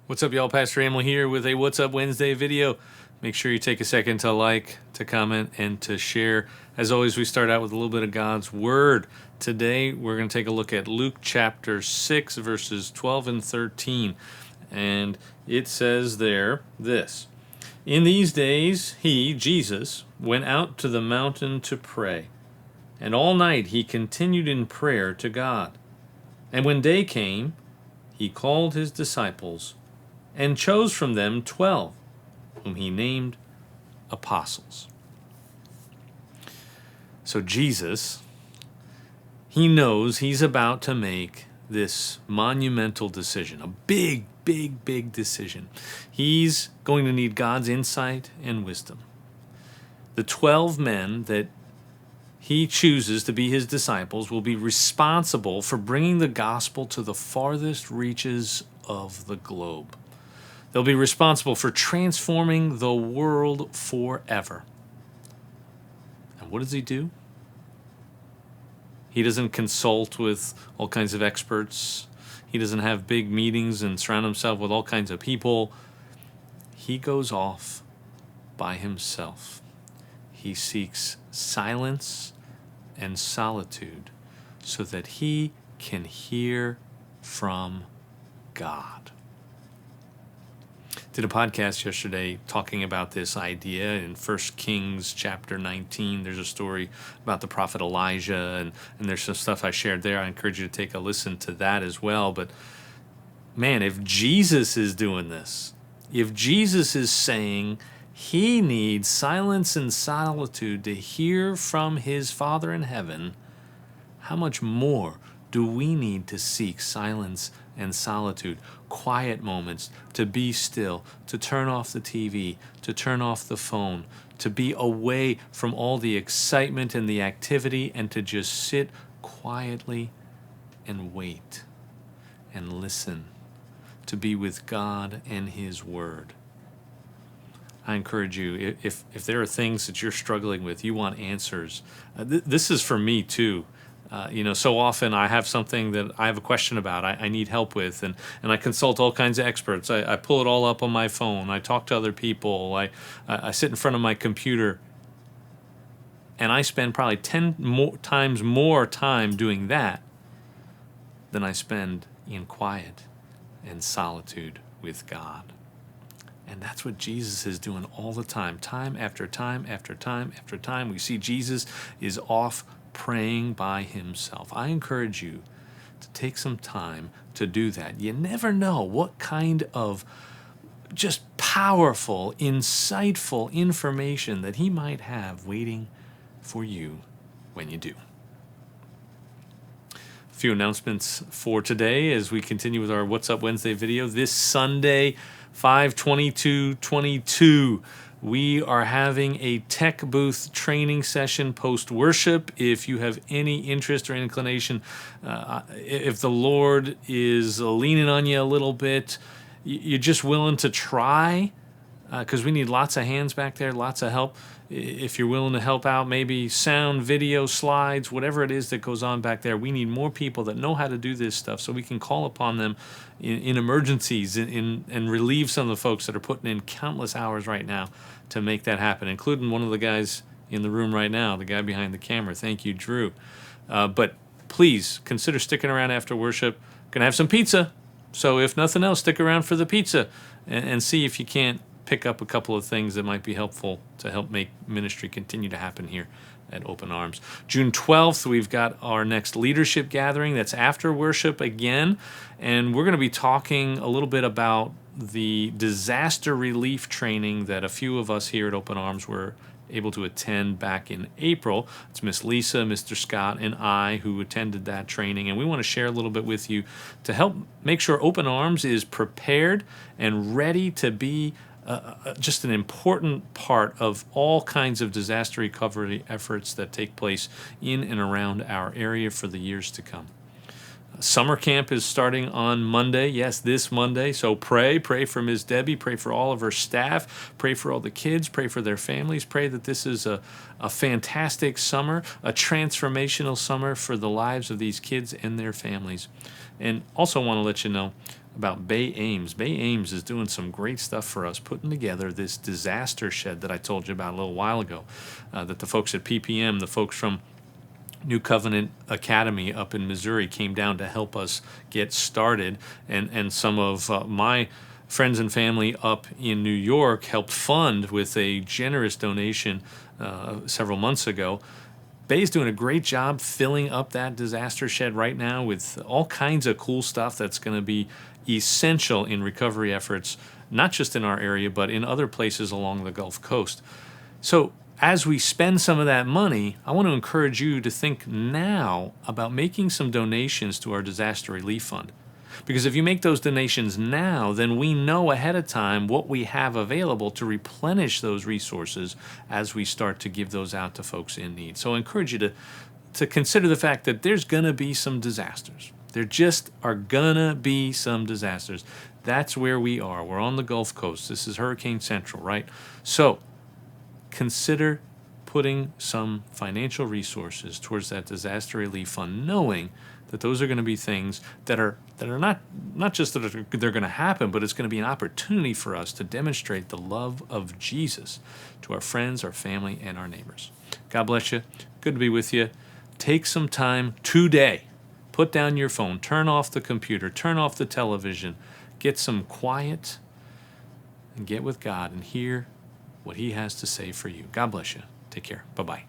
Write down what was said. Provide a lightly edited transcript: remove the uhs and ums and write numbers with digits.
What's up, y'all? Pastor Emil here with a What's Up Wednesday video. Make sure you take a second to like, to comment, and to share. As always, we start out with a little bit of God's Word. Today, we're going to take a look at Luke chapter 6, verses 12 and 13. And it says there this: In these days, he, Jesus, went out to the mountain to pray. And all night he continued in prayer to God. And when day came, he called his disciples and chose from them 12, whom he named apostles. So Jesus, he knows he's about to make this monumental decision, a big decision. He's going to need God's insight and wisdom. The 12 men that he chooses to be his disciples will be responsible for bringing the gospel to the farthest reaches of the globe. They'll be responsible for transforming the world forever. And what does he do? He doesn't consult with all kinds of experts. He doesn't have big meetings and surround himself with all kinds of people. He goes off by himself. He seeks silence and solitude so that he can hear from God. Did a podcast yesterday talking about this idea in 1 Kings chapter 19. There's a story about the prophet Elijah, and there's some stuff I shared there. I encourage you to take a listen to that as well. But man, if Jesus is doing this, if Jesus is saying he needs silence and solitude to hear from his Father in heaven, how much more do we need to seek silence and solitude, quiet moments, to be still, to turn off the TV, to turn off the phone, to be away from all the excitement and the activity, and to just sit quietly and wait and listen, to be with God and his Word. I encourage you, if there are things that you're struggling with, you want answers. This is for me too. So often I have something that I have a question about, I need help with, and I consult all kinds of experts. I pull it all up on my phone. I talk to other people. I sit in front of my computer, and I spend probably 10 times more time doing that than I spend in quiet and solitude with God. And that's what Jesus is doing all the time. Time after time after time after time, we see Jesus is off praying by himself. I encourage you to take some time to do that. You never know what kind of just powerful, insightful information that he might have waiting for you when you do. A few announcements for today as we continue with our What's Up Wednesday video. This Sunday, 5/22/22, we are having a tech booth training session post-worship. If you have any interest or inclination, if the Lord is leaning on you a little bit, you're just willing to try, because we need lots of hands back there, lots of help. If you're willing to help out, maybe sound, video, slides, whatever it is that goes on back there, we need more people that know how to do this stuff so we can call upon them in emergencies and relieve some of the folks that are putting in countless hours right now to make that happen, including one of the guys in the room right now, the guy behind the camera. Thank you, Drew. But please consider sticking around after worship. Going to have some pizza, so if nothing else, stick around for the pizza and see if you can't pick up a couple of things that might be helpful to help make ministry continue to happen here at Open Arms. June 12th, we've got our next leadership gathering. That's after worship again, and we're going to be talking a little bit about the disaster relief training that a few of us here at Open Arms were able to attend back in April. It's Miss Lisa, Mr. Scott, and I who attended that training, and we want to share a little bit with you to help make sure Open Arms is prepared and ready to be just an important part of all kinds of disaster recovery efforts that take place in and around our area for the years to come. Summer camp is starting on Monday. Yes, this Monday. So pray for Ms. Debbie. Pray for all of her staff. Pray for all the kids. Pray for their families. Pray that this is a fantastic summer, a transformational summer for the lives of these kids and their families. And also want to let you know, about Bay Ames. Bay Ames is doing some great stuff for us, putting together this disaster shed that I told you about a little while ago, that the folks at PPM, the folks from New Covenant Academy up in Missouri came down to help us get started, and some of my friends and family up in New York helped fund with a generous donation several months ago. Bay's doing a great job filling up that disaster shed right now with all kinds of cool stuff that's going to be essential in recovery efforts, not just in our area, but in other places along the Gulf Coast. So as we spend some of that money, I want to encourage you to think now about making some donations to our disaster relief fund. Because if you make those donations now, then we know ahead of time what we have available to replenish those resources as we start to give those out to folks in need. So I encourage you to consider the fact that there's going to be some disasters. There just are going to be some disasters. That's where we are. We're on the Gulf Coast. This is Hurricane Central, right? So consider putting some financial resources towards that disaster relief fund, knowing that those are going to be things that are not just that they're going to happen, but it's going to be an opportunity for us to demonstrate the love of Jesus to our friends, our family, and our neighbors. God bless you. Good to be with you. Take some time today. Put down your phone. Turn off the computer. Turn off the television. Get some quiet and get with God and hear what He has to say for you. God bless you. Take care. Bye-bye.